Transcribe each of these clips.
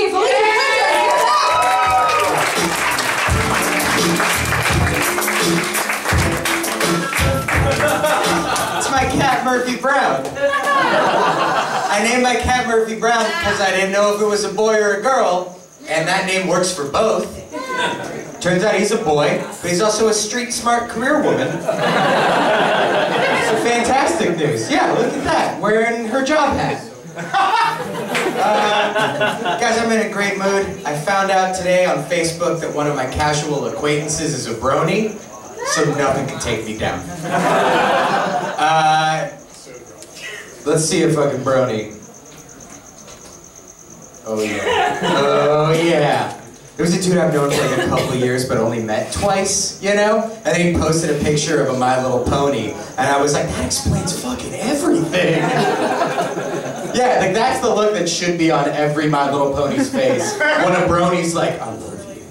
everybody, Phylicia Fuentes! It's my cat, Murphy Brown. I named my cat Murphy Brown because I didn't know if it was a boy or a girl, and that name works for both. Turns out he's a boy, but he's also a street-smart career woman. So fantastic news. Yeah, look at that, wearing her job hat. Guys, I'm in a great mood. I found out today on Facebook that one of my casual acquaintances is a brony, so nothing can take me down. Let's see a fucking brony. Oh yeah. Oh yeah. There was a dude I've known for like a couple of years but only met twice, you know? And then he posted a picture of a My Little Pony, and I was like, that explains fucking everything. Yeah, like that's the look that should be on every My Little Pony's face when a brony's like, I love you.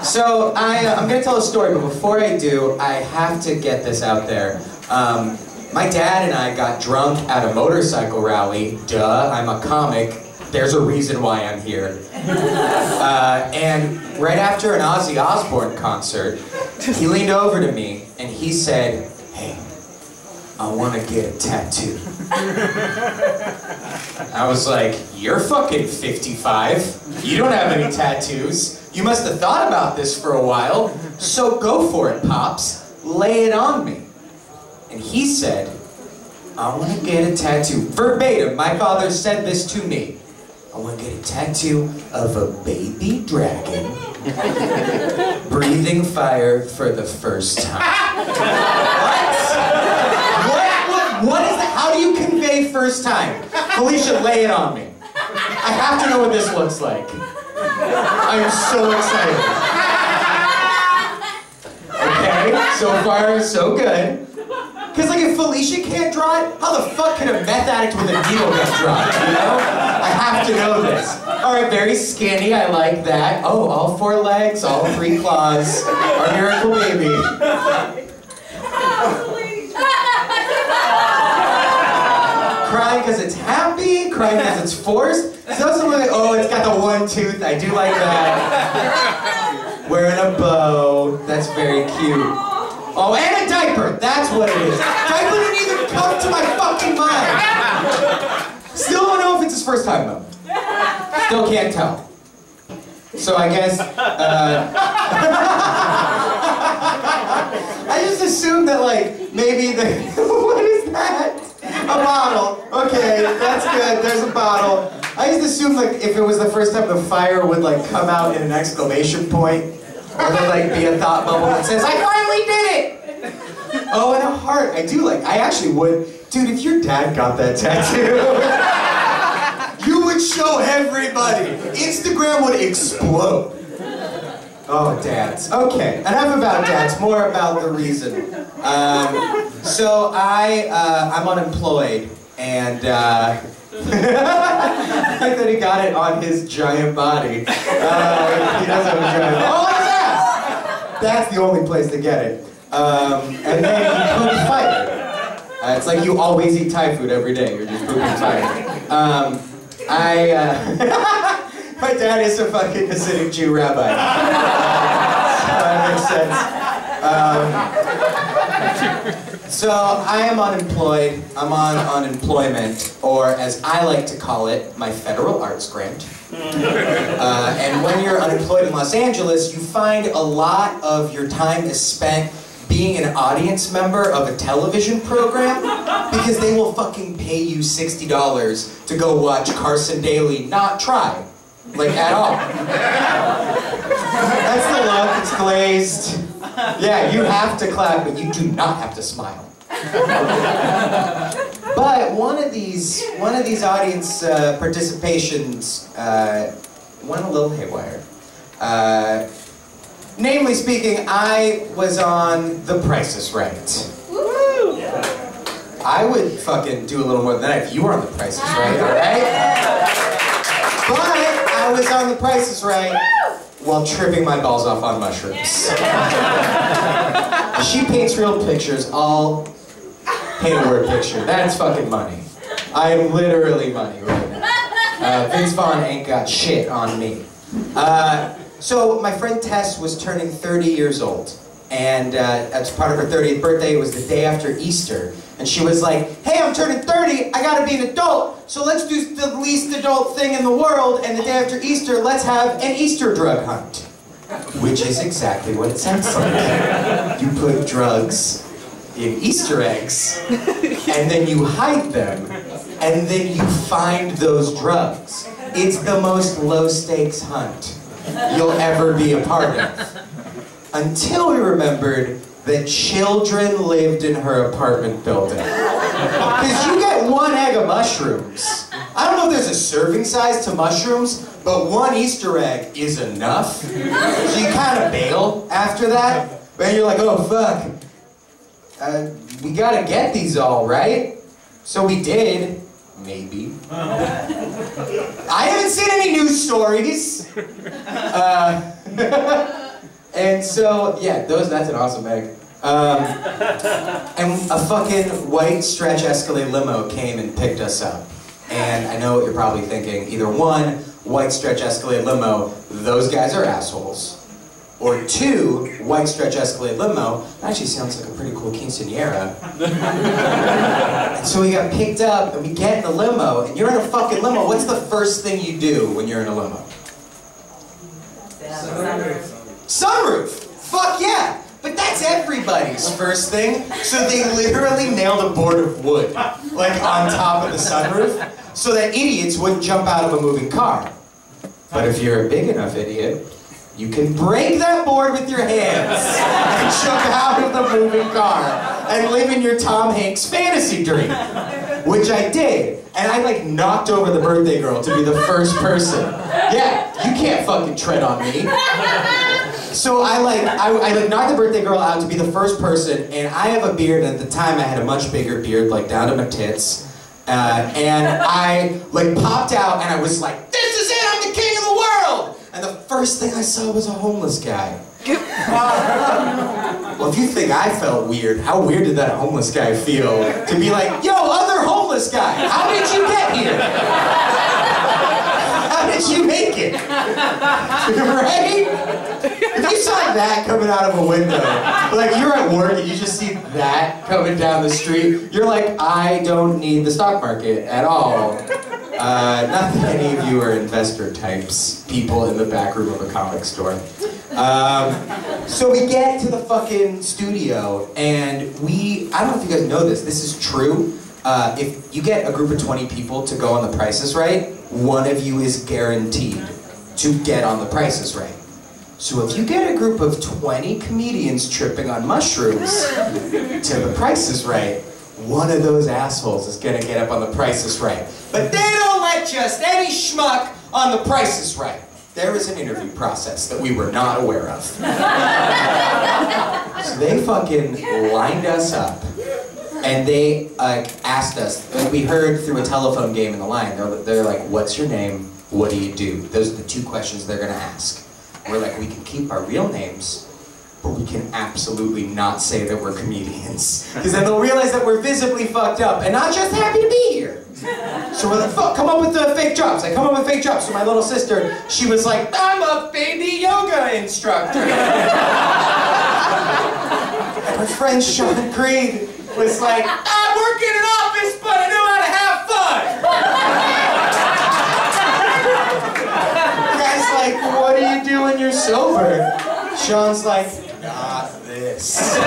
So I'm gonna tell a story, but before I do, I have to get this out there. My dad and I got drunk at a motorcycle rally. Duh, I'm a comic. There's a reason why I'm here. And right after an Ozzy Osbourne concert, he leaned over to me and he said, hey, I want to get a tattoo. I was like, you're fucking 55. You don't have any tattoos. You must have thought about this for a while. So go for it, Pops. Lay it on me. And he said, I want to get a tattoo. Verbatim, my father said this to me. I want to get a tattoo of a baby dragon breathing fire for the first time. What is that? How do you convey first time? Phylicia, lay it on me. I have to know what this looks like. I am so excited. Okay, so far so good. Because like if Phylicia can't draw it, how the fuck can a meth addict with a needle get drawn, you know? I have to know this. Alright, very skinny, I like that. Oh, all 4 legs, all 3 claws. Our miracle baby. Crying because it's happy, crying because it's forced. It doesn't look like, oh, it's got the 1 tooth, I do like that. Wearing a bow, that's very cute. Oh, and a diaper, that's what it is. Diaper didn't even come to my fucking mind. Still don't know if it's his first time though. Still can't tell. So I guess, I just assumed that like, maybe the, what is that? A bottle. Okay, that's good, there's a bottle. I just assumed like if it was the first time the fire would like come out in an exclamation point. Or there'd like be a thought bubble that says, I finally did it! Oh, and a heart. I do like, I actually would. Dude, if your dad got that tattoo, you would show everybody. Instagram would explode. Oh, dads. Okay, enough about dads, more about the reason. So I'm unemployed, and I think that he got it on his giant body. He does have a giant body. Oh, his ass! That's the only place to get it. And then he poops fire. It's like you always eat Thai food every day. You're just pooping fire. My dad is a fucking Hasidic Jew rabbi. So that makes sense. So I am unemployed. I'm on unemployment, or as I like to call it, my federal arts grant. And when you're unemployed in Los Angeles, you find a lot of your time is spent being an audience member of a television program because they will fucking pay you $60 to go watch Carson Daly not try, like at all. That's the look, it's glazed. Yeah, you have to clap, but you do not have to smile. But one of these audience participations went a little haywire. Namely speaking, I was on The Price is Right. Woo! I would fucking do a little more than that if you were on The Price is Right, alright? But I was on The Price is Right while tripping my balls off on mushrooms. She paints real pictures, I'll paint a word picture. That's fucking money. I am literally money right now. Vince Vaughn ain't got shit on me. So my friend Tess was turning 30 years old. And as part of her 30th birthday, it was the day after Easter. And she was like, hey, I'm turning 30, I gotta be an adult, so let's do the least adult thing in the world, and the day after Easter, let's have an Easter drug hunt. Which is exactly what it sounds like. You put drugs in Easter eggs, and then you hide them, and then you find those drugs. It's the most low-stakes hunt you'll ever be a part of. Until we remembered that children lived in her apartment building. Because you get one egg of mushrooms. I don't know if there's a serving size to mushrooms, but one Easter egg is enough. So you kind of bail after that. And you're like, oh fuck. We gotta get these all, right? So we did. Maybe. I haven't seen any news stories. And so, yeah, that's an awesome egg. And a fucking white stretch Escalade limo came and picked us up. And I know what you're probably thinking. Either one, white stretch Escalade limo, those guys are assholes. Or two, white stretch Escalade limo, actually sounds like a pretty cool quinceañera. And so we got picked up, and we get in the limo, and you're in a fucking limo. What's the first thing you do when you're in a limo? Sunroof! Fuck yeah! But that's everybody's first thing. So they literally nailed a board of wood, like on top of the sunroof, so that idiots wouldn't jump out of a moving car. But if you're a big enough idiot, you can break that board with your hands and jump out of the moving car and live in your Tom Hanks fantasy dream. Which I did. And I like knocked over the birthday girl to be the first person. Yeah, you can't fucking tread on me. So I knocked the birthday girl out to be the first person, and I have a beard, and at the time I had a much bigger beard, like down to my tits. And I like popped out, and I was like, this is it, I'm the king of the world! And the first thing I saw was a homeless guy. Well, if you think I felt weird, how weird did that homeless guy feel? To be like, yo, other homeless guy, how did you get here? How did you make it? Right? If you saw that coming out of a window, like you're at work and you just see that coming down the street, you're like, I don't need the stock market at all. Not that any of you are investor types, people in the back room of a comic store. So we get to the fucking studio, and I don't know if you guys know this is true. If you get a group of 20 people to go on The Price is Right, one of you is guaranteed to get on The Price is Right. So if you get a group of 20 comedians tripping on mushrooms to The Price is Right, one of those assholes is gonna get up on The Price is Right. But they don't let just any schmuck on The Price is Right. There was an interview process that we were not aware of. So they fucking lined us up, and they asked us, like we heard through a telephone game in the line, they're like, what's your name, what do you do? Those are the two questions they're gonna ask. We're like, we can keep our real names, but we can absolutely not say that we're comedians. Because then they'll realize that we're visibly fucked up and not just happy to be here. So we're like, fuck, come up with the fake jobs. I come up with fake jobs. So my little sister, she was like, I'm a baby yoga instructor. And my friend Sean Creed was like, I work in an office, but I know how to have fun. The guy's like, what do you do when you're sober? Sean's like, not this.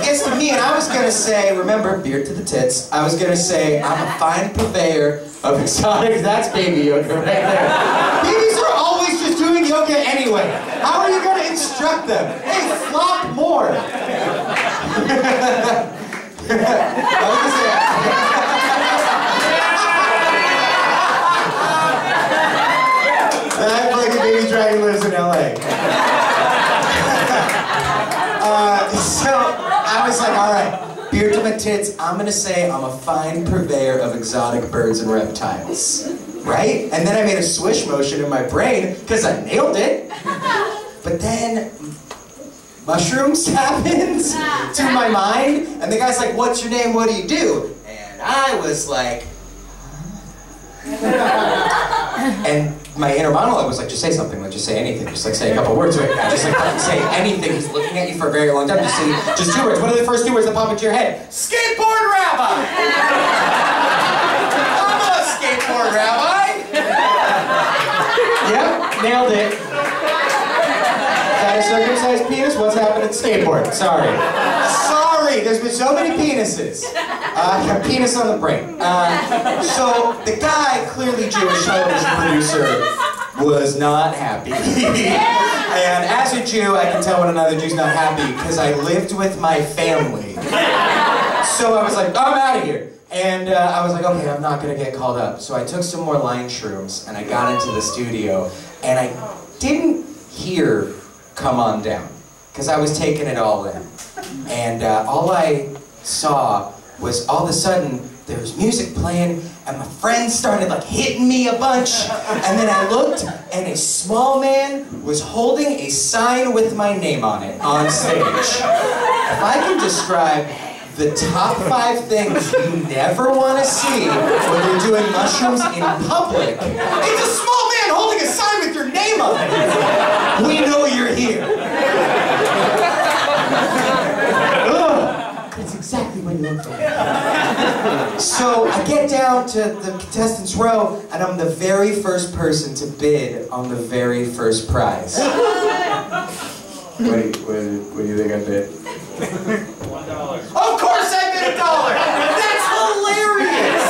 Gets to me, and I was gonna say, remember, beard to the tits, I was gonna say, I'm a fine purveyor of exotic, that's baby yoga right there. Babies are always just doing yoga anyway. How are you gonna instruct them? Hey, flop more. That fucking baby dragon lives in LA. So I was like, all right, beard to my tits, I'm gonna say I'm a fine purveyor of exotic birds and reptiles, right? And then I made a swish motion in my brain, because I nailed it. But then mushrooms happened to my mind, and the guy's like, what's your name, what do you do? And I was like, And my inner monologue was like, just say something, like, just say anything, just like say a couple words, right? Just like fucking say anything. He's looking at you for a very long time. Just 2 words. What are the first 2 words that pop into your head? Skateboard rabbi! I'm a skateboard rabbi! Yep, nailed it. Is that a circumcised penis? What's happening at skateboard? Sorry. Sorry, there's been so many penises. I have penis on the brain. So the guy, clearly Jewish television producer, was not happy. And as a Jew, I can tell when another Jew's not happy because I lived with my family. So I was like, oh, I'm out of here. And I was like, okay, I'm not gonna get called up. So I took some more line shrooms and I got into the studio and I didn't hear "Come On Down" because I was taking it all in. And all I saw was all of a sudden there was music playing and my friends started like hitting me a bunch. And then I looked and a small man was holding a sign with my name on it on stage. If I can describe the top 5 things you never want to see when you're doing mushrooms in public, it's a small man holding a sign with your name on it. We know you're here. That's exactly what you look for. So I get down to the contestants' row, and I'm the very first person to bid on the very first prize. What do you think I bid? $1. Of course I bid $1! That's hilarious!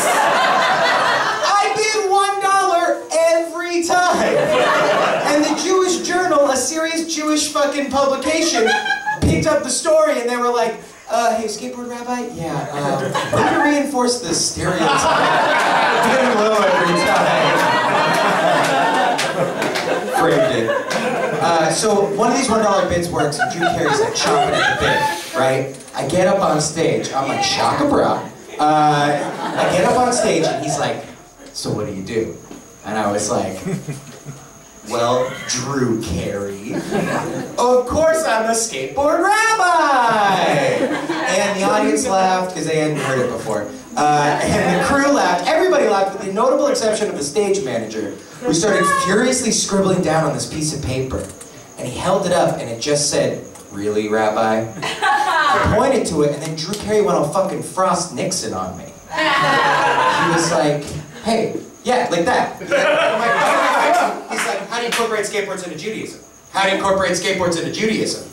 I bid $1 every time! And the Jewish Journal, a serious Jewish fucking publication, picked up the story and they were like, hey, skateboard rabbi? Yeah, way to reinforce this stereotype. Bid low every time. Framed it. So one of these $1 bids works and Drew Carey's like chomping at the bit, right? I get up on stage, I'm like shaka bra. I get up on stage and he's like, so what do you do? And I was like, well, Drew Carey. Of course I'm a skateboard rabbi! And the audience laughed because they hadn't heard it before. And the crew laughed, everybody laughed with the notable exception of the stage manager, who started furiously scribbling down on this piece of paper. And he held it up and it just said, really, Rabbi? I pointed to it and then Drew Carey went all fucking Frost Nixon on me. He was like, hey, yeah, like that. He's like, how do you incorporate skateboards into Judaism? How do you incorporate skateboards into Judaism?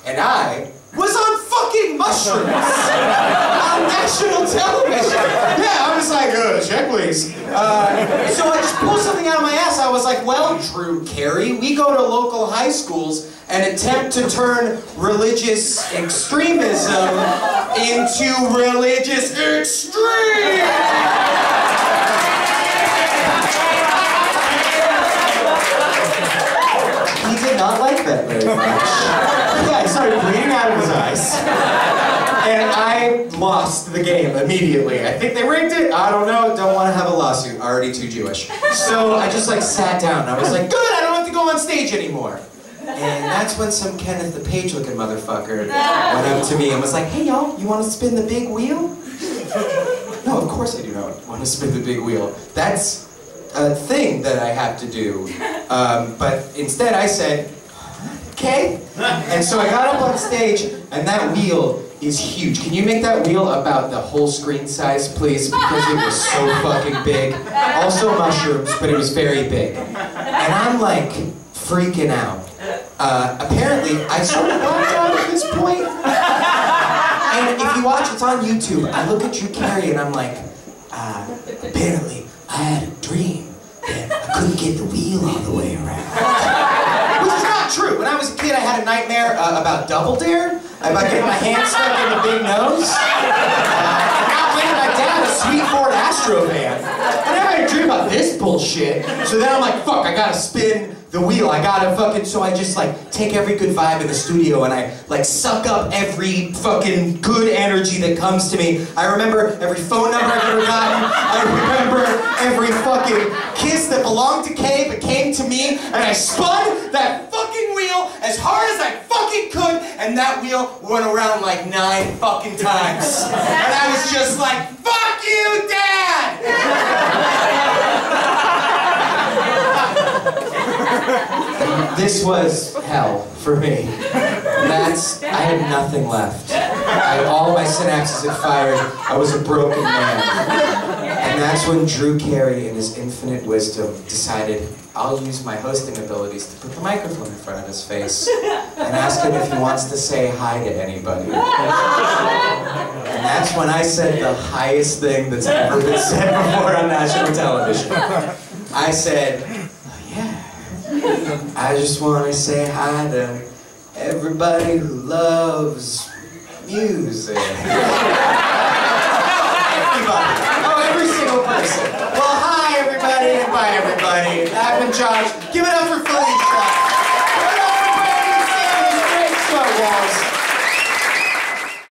And I was on fucking mushrooms on national television. Yeah, I was like, check please. So I just pulled something out of my ass. I was like, well, Drew Carey, we go to local high schools and attempt to turn religious extremism into religious extreme. He did not like that very much. Yeah, I started bleeding out of his eyes. And I lost the game immediately. I think they rigged it. I don't know. Don't want to have a lawsuit. Already too Jewish. So I just like sat down. I was like, good, I don't have to go on stage anymore. And that's when some Kenneth the Page looking motherfucker went up to me and was like, hey y'all, you want to spin the big wheel? No, of course I do not want to spin the big wheel. That's a thing that I have to do. But instead I said, okay. And so I got up on stage and that wheel is huge. Can you make that wheel about the whole screen size, please? Because it was so fucking big. Also mushrooms, but it was very big. And I'm like freaking out. Apparently, I sort of blacked out at this point. And if you watch, it's on YouTube. I look at Drew Carey and I'm like, apparently I had a dream that I couldn't get the wheel all the way around. Which is not true. When I was a kid, I had a nightmare about Double Dare, about getting my hand stuck in the big nose. Now playing my dad a sweet Ford Astro van. I never had a dream about this bullshit. So then I'm like, fuck, I gotta spin the wheel. I gotta fucking, so I just like take every good vibe in the studio and I like suck up every fucking good energy that comes to me. I remember every phone number I've ever gotten. I remember every fucking kiss that belonged to Kay but came to me, and I spun that fucking wheel as hard as I fucking could, and that wheel went around like 9 fucking times. And I was just like, fuck you, Dad! This was hell for me. I had nothing left. All my synapses had fired. I was a broken man. And that's when Drew Carey, in his infinite wisdom, decided, I'll use my hosting abilities to put the microphone in front of his face and ask him if he wants to say hi to anybody. And that's when I said the highest thing that's ever been said before on national television. I said, oh, yeah, I just want to say hi to everybody who loves music.